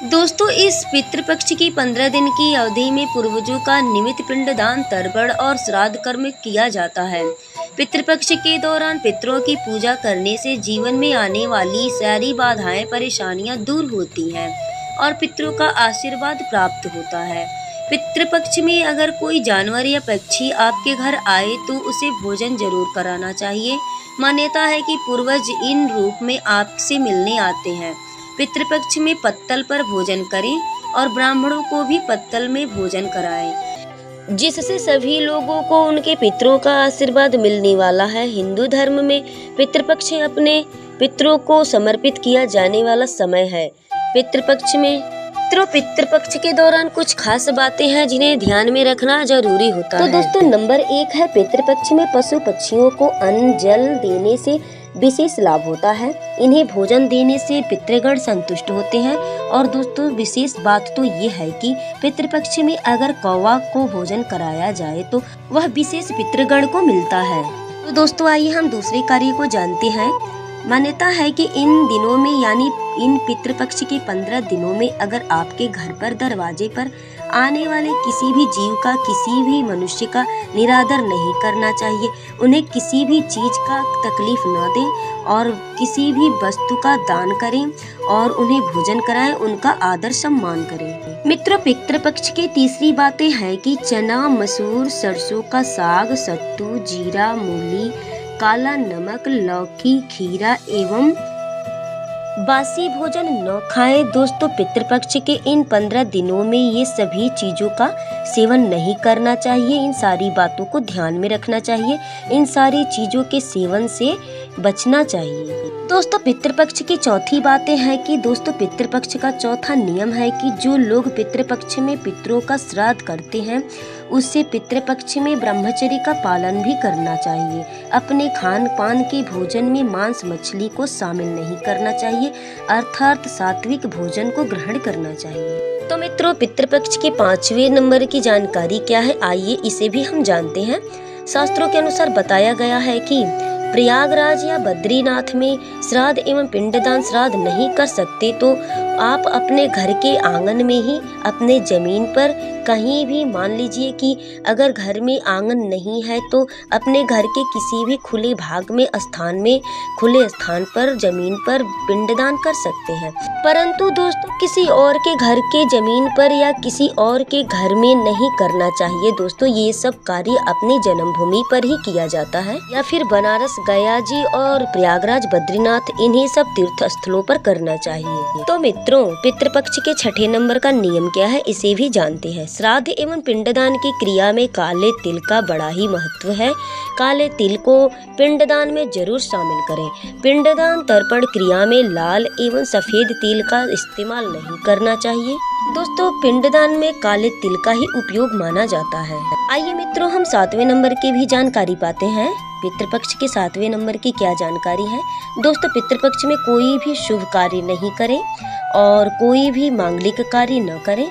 दोस्तों, इस पितृपक्ष की 15 दिन की अवधि में पूर्वजों का नियमित पिंडदान, तर्पण और श्राद्ध कर्म किया जाता है। पितृपक्ष के दौरान पितरों की पूजा करने से जीवन में आने वाली सारी बाधाएं, परेशानियां दूर होती हैं और पितरों का आशीर्वाद प्राप्त होता है। पितृपक्ष में अगर कोई जानवर या पक्षी आपके घर आए तो उसे भोजन जरूर कराना चाहिए। मान्यता है कि पूर्वज इन रूप में आपसे मिलने आते हैं। पितृपक्ष में पत्तल पर भोजन करें और ब्राह्मणों को भी पत्तल में भोजन कराएं, जिससे सभी लोगों को उनके पितरों का आशीर्वाद मिलने वाला है। हिंदू धर्म में पितृपक्ष अपने पितरों को समर्पित किया जाने वाला समय है। पितृपक्ष के दौरान कुछ खास बातें हैं जिन्हें ध्यान में रखना जरूरी होता है। तो दोस्तों, नंबर 1 है, पितृपक्ष में पशु पक्षियों को अन्न जल देने से विशेष लाभ होता है। इन्हें भोजन देने से पितृगण संतुष्ट होते हैं। और दोस्तों, विशेष बात तो ये है कि पितृपक्ष में अगर कौवा को भोजन कराया जाए तो वह विशेष पितृगण को मिलता है। तो दोस्तों, आइए हम दूसरे कार्य को जानते हैं। मान्यता है कि इन दिनों में यानी इन पितृपक्ष के 15 दिनों में अगर आपके घर पर दरवाजे पर आने वाले किसी भी जीव का, किसी भी मनुष्य का निरादर नहीं करना चाहिए। उन्हें किसी भी चीज का तकलीफ न दें और किसी भी वस्तु का दान करें और उन्हें भोजन कराएं, उनका आदर सम्मान करें। मित्रों, पितृपक्ष की तीसरी बातें हैं कि चना, मसूर, सरसों का साग, सत्तू, जीरा, मूली, काला नमक, लौकी, खीरा एवं बासी भोजन न खाएं। दोस्तों, पितृपक्ष के इन 15 दिनों में ये सभी चीजों का सेवन नहीं करना चाहिए। इन सारी बातों को ध्यान में रखना चाहिए। इन सारी चीजों के सेवन से बचना चाहिए। दोस्तों, पितृपक्ष की चौथी बातें हैं कि दोस्तों, पितृपक्ष का चौथा नियम है कि जो लोग पितृपक्ष में पितरों का श्राद्ध करते हैं उससे पितृपक्ष में ब्रह्मचर्य का पालन भी करना चाहिए। अपने खान पान के भोजन में मांस मछली को शामिल नहीं करना चाहिए, अर्थात सात्विक भोजन को ग्रहण करना चाहिए। तो मित्रों, पितृपक्ष के 5वें नंबर की जानकारी क्या है, आइए इसे भी हम जानते हैं। शास्त्रों के अनुसार बताया गया है कि प्रयागराज या बद्रीनाथ में श्राद्ध एवं पिंडदान श्राद्ध नहीं कर सकते तो आप अपने घर के आंगन में ही, अपने जमीन पर कहीं भी, मान लीजिए कि अगर घर में आंगन नहीं है तो अपने घर के किसी भी खुले भाग में, खुले स्थान पर, जमीन पर पिंडदान कर सकते हैं। परंतु दोस्तों, किसी और के घर के जमीन पर या किसी और के घर में नहीं करना चाहिए। दोस्तों, ये सब कार्य अपनी जन्मभूमि पर ही किया जाता है या फिर बनारस, गया जी और प्रयागराज, बद्रीनाथ, इन्हीं सब तीर्थ स्थलों पर करना चाहिए। तो मित्रों, पितृपक्ष के 6ठे नंबर का नियम क्या है, इसे भी जानते हैं। श्राद्ध एवं पिंडदान की क्रिया में काले तिल का बड़ा ही महत्व है। काले तिल को पिंडदान में जरूर शामिल करें। पिंडदान तर्पण क्रिया में लाल एवं सफेद तिल का इस्तेमाल नहीं करना चाहिए। दोस्तों, पिंडदान में काले तिल का ही उपयोग माना जाता है। आइए मित्रों, हम 7वें नंबर की भी जानकारी पाते हैं। पितृपक्ष के 7वें नंबर की क्या जानकारी है। दोस्तों, पितृपक्ष में कोई भी शुभ कार्य नहीं करें और कोई भी मांगलिक कार्य न करें,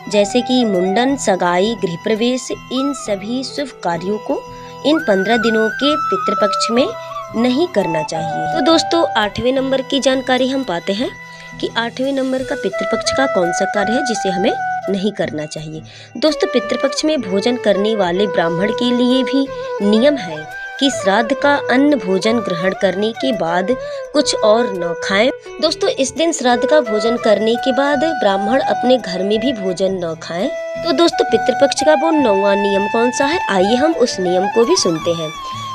जैसे कि मुंडन, सगाई, गृह प्रवेश। इन सभी शुभ कार्यों को इन 15 दिनों के पितृपक्ष में नहीं करना चाहिए। तो दोस्तों, 8वें नंबर की जानकारी हम पाते हैं कि 8वें नंबर का पितृपक्ष का कौन सा कार्य है जिसे हमें नहीं करना चाहिए। दोस्तों, पितृपक्ष में भोजन करने वाले ब्राह्मण के लिए भी नियम है कि श्राद्ध का अन्न भोजन ग्रहण करने के बाद कुछ और न खाएं। दोस्तों, इस दिन श्राद्ध का भोजन करने के बाद ब्राह्मण अपने घर में भी भोजन न खाएं। तो दोस्तों, पितृपक्ष का वो 9वां नियम कौन सा है, आइए हम उस नियम को भी सुनते हैं।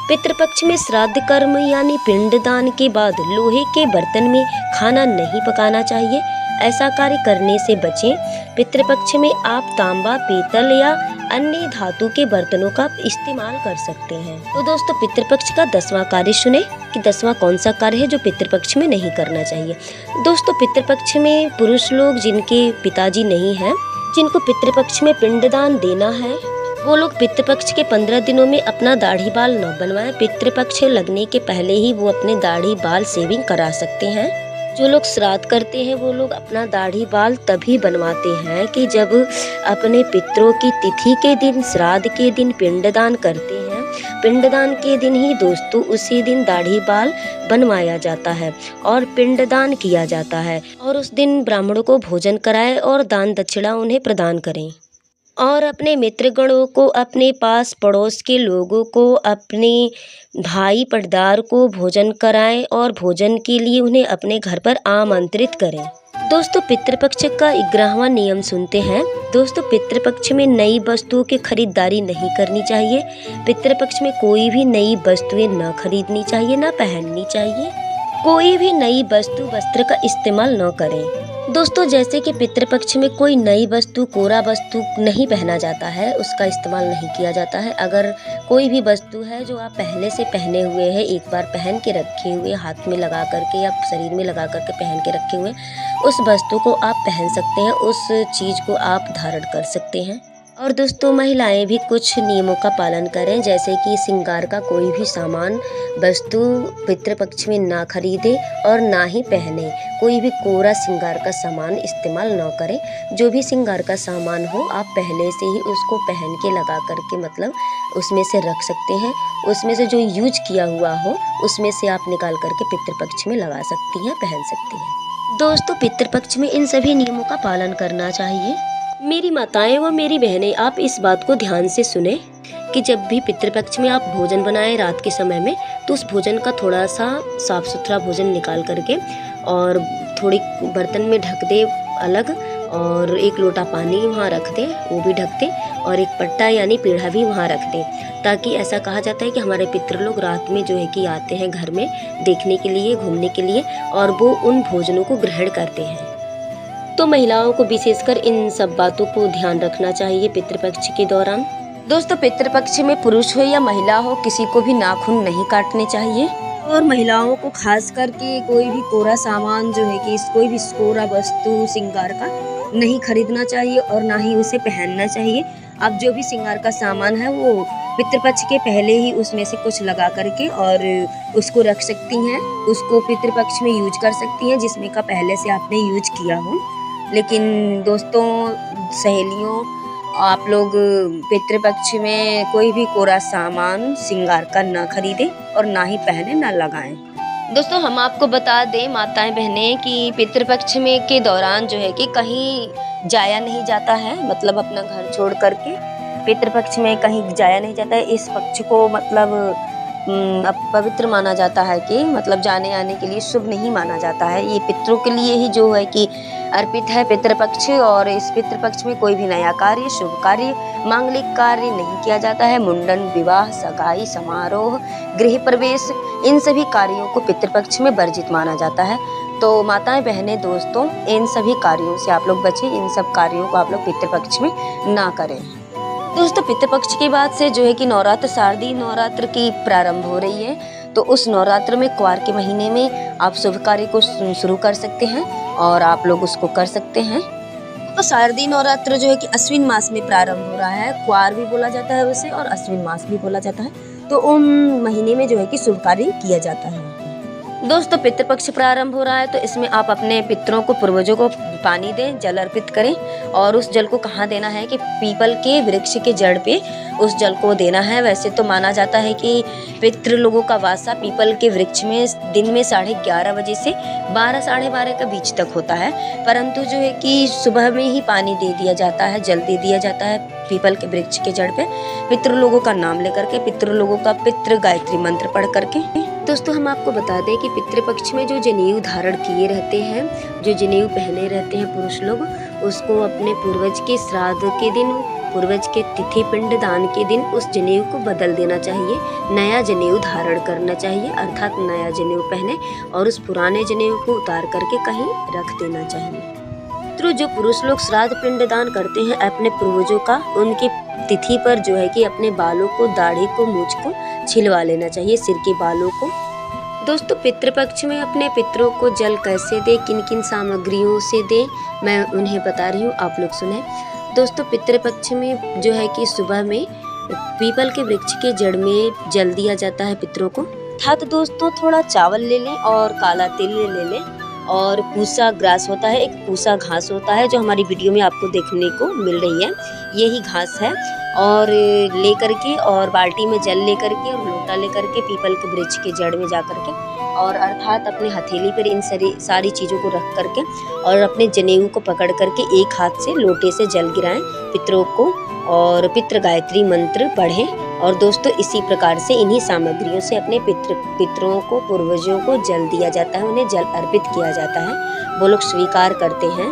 पितृपक्ष में श्राद्ध कर्म यानी पिंडदान के बाद लोहे के बर्तन में खाना नहीं पकाना चाहिए। ऐसा कार्य करने से बचें। पितृपक्ष में आप तांबा, पीतल या अन्य धातु के बर्तनों का इस्तेमाल कर सकते हैं। तो दोस्तों, पितृपक्ष का 10वां कार्य सुने कि 10वां कौन सा कार्य है जो पितृपक्ष में नहीं करना चाहिए। दोस्तों, पितृपक्ष में पुरुष लोग जिनके पिताजी नहीं हैं, जिनको पितृपक्ष में पिंडदान देना है, वो लोग पितृपक्ष के 15 दिनों में अपना दाढ़ी बाल न बनवाएं। पितृपक्ष लगने के पहले ही वो अपने दाढ़ी बाल शेविंग करा सकते हैं। जो लोग श्राद्ध करते हैं वो लोग अपना दाढ़ी बाल तभी बनवाते हैं कि जब अपने पितरों की तिथि के दिन, श्राद्ध के दिन पिंडदान करते हैं। पिंडदान के दिन ही दोस्तों उसी दिन दाढ़ी बाल बनवाया जाता है और पिंडदान किया जाता है और उस दिन ब्राह्मणों को भोजन कराएं और दान दक्षिणा उन्हें प्रदान करें और अपने मित्रगणों को, अपने पास पड़ोस के लोगों को, अपने भाई पटदार को भोजन कराएं और भोजन के लिए उन्हें अपने घर पर आमंत्रित करें। दोस्तों पितृपक्ष का 11वां नियम सुनते हैं। दोस्तों पितृपक्ष में नई वस्तुओं की खरीदारी नहीं करनी चाहिए। पितृपक्ष में कोई भी नई वस्तुएं न खरीदनी चाहिए, न पहननी चाहिए। कोई भी नई वस्तु वस्त्र का इस्तेमाल न करें। दोस्तों जैसे कि पितृपक्ष में कोई नई वस्तु, कोरा वस्तु नहीं पहना जाता है, उसका इस्तेमाल नहीं किया जाता है। अगर कोई भी वस्तु है जो आप पहले से पहने हुए हैं, एक बार पहन के रखे हुए, हाथ में लगा करके या शरीर में लगा करके पहन के रखे हुए, उस वस्तु को आप पहन सकते हैं, उस चीज़ को आप धारण कर सकते हैं। और दोस्तों महिलाएं भी कुछ नियमों का पालन करें, जैसे कि श्रृंगार का कोई भी सामान वस्तु पितृपक्ष में ना खरीदे और ना ही पहने। कोई भी कोरा श्रृंगार का सामान इस्तेमाल ना करें। जो भी श्रृंगार का सामान हो आप पहले से ही उसको पहन के लगा करके मतलब उसमें से रख सकते हैं। उसमें से जो यूज किया हुआ हो उसमें से आप निकाल करके पितृपक्ष में लगा सकती हैं, पहन सकती हैं। दोस्तों पितृपक्ष में इन सभी नियमों का पालन करना चाहिए। मेरी माताएं व मेरी बहनें, आप इस बात को ध्यान से सुने कि जब भी पितृपक्ष में आप भोजन बनाएं रात के समय में, तो उस भोजन का थोड़ा सा साफ सुथरा भोजन निकाल करके और थोड़ी बर्तन में ढक दे अलग, और एक लोटा पानी वहाँ रख दे, वो भी ढक दे, और एक पट्टा यानी पीढ़ा भी वहाँ रख दे, ताकि ऐसा कहा जाता है कि हमारे पितृ लोग रात में जो है कि आते हैं घर में देखने के लिए, घूमने के लिए, और वो उन भोजनों को ग्रहण करते हैं। तो महिलाओं को विशेषकर इन सब बातों को ध्यान रखना चाहिए पितृपक्ष के दौरान। दोस्तों पितृपक्ष में पुरुष हो या महिला हो, किसी को भी नाखून नहीं काटने चाहिए। और महिलाओं को खास करके कोई भी कोरा सामान जो है कि कोई भी कोरा वस्तु श्रृंगार का नहीं खरीदना चाहिए और ना ही उसे पहनना चाहिए। अब जो भी श्रृंगार का सामान है वो पितृपक्ष के पहले ही उसमें से कुछ लगा करके और उसको रख सकती हैं, उसको पितृपक्ष में यूज कर सकती हैं जिसमें का पहले से आपने यूज किया हो। लेकिन दोस्तों सहेलियों, आप लोग पितृपक्ष में कोई भी कोरा सामान श्रृंगार का ना खरीदें और ना ही पहने, ना लगाएं। दोस्तों हम आपको बता दें माताएं बहनें कि पितृपक्ष में के दौरान जो है कि कहीं जाया नहीं जाता है, मतलब अपना घर छोड़ करके पितृपक्ष में कहीं जाया नहीं जाता है। इस पक्ष को मतलब पवित्र माना जाता है कि मतलब जाने आने के लिए शुभ नहीं माना जाता है। ये पितरों के लिए ही जो है कि अर्पित है पितृपक्ष, और इस पितृपक्ष में कोई भी नया कार्य, शुभ कार्य, मांगलिक कार्य नहीं किया जाता है। मुंडन, विवाह, सगाई, समारोह, गृह प्रवेश, इन सभी कार्यों को पितृपक्ष में वर्जित माना जाता है। तो माताएं बहनें दोस्तों इन सभी कार्यों से आप लोग बचें, इन सब कार्यों को आप लोग पितृपक्ष में ना करें। दोस्तों पितृपक्ष के बाद से जो है कि नवरात्र, शारदीय नवरात्र की प्रारंभ हो रही है। तो उस नवरात्र में क्वार के महीने में आप शुभ कार्य को शुरू कर सकते हैं और आप लोग उसको कर सकते हैं। तो शारदीय नवरात्र जो है कि अश्विन मास में प्रारंभ हो रहा है। क्वार भी बोला जाता है उसे और अश्विन मास भी बोला जाता है। तो उन महीने में जो है कि शुभ कार्य किया जाता है। दोस्तों पितृपक्ष प्रारंभ हो रहा है तो इसमें आप अपने पितरों को, पूर्वजों को पानी दें, जल अर्पित करें। और उस जल को कहाँ देना है कि पीपल के वृक्ष के जड़ पे उस जल को देना है। वैसे तो माना जाता है कि पितृ लोगों का वासा पीपल के वृक्ष में दिन में 11:30 बजे से 12 साढ़े 12 के बीच तक होता है, परंतु जो है कि सुबह में ही पानी दे दिया जाता है, जल दे दिया जाता है पीपल के वृक्ष के जड़ पे, पितृ लोगों का नाम लेकर के, पितृ लोगों का पितृ गायत्री मंत्र पढ़ करके। दोस्तों हम आपको बता दें कि पितृपक्ष में जो जनेऊ धारण किए रहते हैं, जो जनेऊ पहने रहते हैं पुरुष लोग, उसको अपने पूर्वज के श्राद्ध के दिन, पूर्वज के तिथि पिंड दान के दिन उस जनेऊ को बदल देना चाहिए, नया जनेऊ धारण करना चाहिए, अर्थात नया जनेऊ पहने और उस पुराने जनेऊ को उतार करके कहीं रख देना चाहिए। तो जो पुरुष लोग श्राद्ध पिंड दान करते हैं अपने पूर्वजों का, उनकी तिथि पर जो है कि अपने बालों को, दाढ़ी को, मूंछ को छिलवा लेना चाहिए, सिर के बालों को। दोस्तों पितृपक्ष में अपने पितरों को जल कैसे दे, किन किन सामग्रियों से दे, मैं उन्हें बता रही हूँ, आप लोग सुने। दोस्तों पितृपक्ष में जो है कि सुबह में पीपल के वृक्ष के जड़ में जल दिया जाता है पितरों को। अर्थात दोस्तों थोड़ा चावल ले लें और काला तिल ले लें और पूसा ग्रास होता है, एक पूसा घास होता है जो हमारी वीडियो में आपको देखने को मिल रही है, यही घास है। और लेकर के और बाल्टी में जल लेकर के और लोटा लेकर के पीपल के वृक्ष के जड़ में जा कर के और अर्थात अपने हथेली पर इन सारी चीज़ों को रख करके और अपने जनेऊ को पकड़ करके एक हाथ से लोटे से जल गिराएं पितरों को और पितृ गायत्री मंत्र पढ़ें। और दोस्तों इसी प्रकार से इन्हीं सामग्रियों से अपने पितरों को, पूर्वजों को जल दिया जाता है, उन्हें जल अर्पित किया जाता है, वो लोग स्वीकार करते हैं।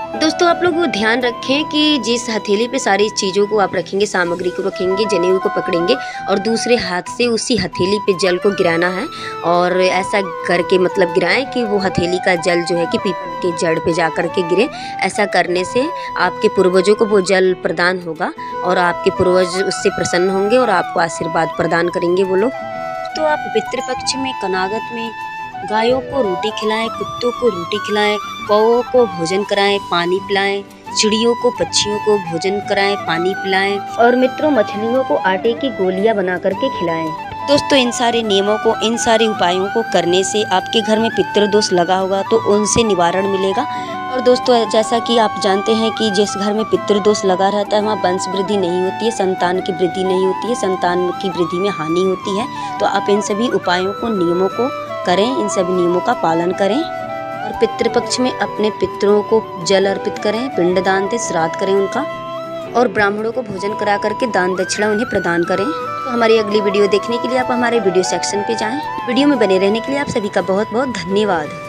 दोस्तों आप लोग वो ध्यान रखें कि जिस हथेली पे सारी चीज़ों को आप रखेंगे, सामग्री को रखेंगे, जनेऊ को पकड़ेंगे और दूसरे हाथ से उसी हथेली पे जल को गिराना है। और ऐसा करके मतलब गिराएं कि वो हथेली का जल जो है कि पीपल के जड़ पे जा कर के गिरे। ऐसा करने से आपके पूर्वजों को वो जल प्रदान होगा और आपके पूर्वज उससे प्रसन्न होंगे और आपको आशीर्वाद प्रदान करेंगे वो लोग। तो आप पितृपक्ष में कनागत में गायों को रोटी खिलाएं, कुत्तों को रोटी खिलाएं, कौओं को भोजन कराएं, पानी पिलाएं, चिड़ियों को, पक्षियों को भोजन कराएं, पानी पिलाएं और मित्रों मछलियों को आटे की गोलियां बना करके खिलाएं। दोस्तों इन सारे नियमों को, इन सारे उपायों को करने से आपके घर में पितृदोष लगा होगा तो उनसे निवारण मिलेगा। और दोस्तों जैसा कि आप जानते हैं कि जिस घर में पितृदोष लगा रहता है वहाँ वंश वृद्धि नहीं होती है, संतान की वृद्धि नहीं होती है, संतान की वृद्धि में हानि होती है। तो आप इन सभी उपायों को, नियमों को करें, इन सभी नियमों का पालन करें और पितृपक्ष में अपने पितरों को जल अर्पित करें, पिंडदान दें, श्राद्ध करें उनका और ब्राह्मणों को भोजन करा करके दान दक्षिणा उन्हें प्रदान करें। तो हमारी अगली वीडियो देखने के लिए आप हमारे वीडियो सेक्शन पे जाएं। वीडियो में बने रहने के लिए आप सभी का बहुत बहुत धन्यवाद।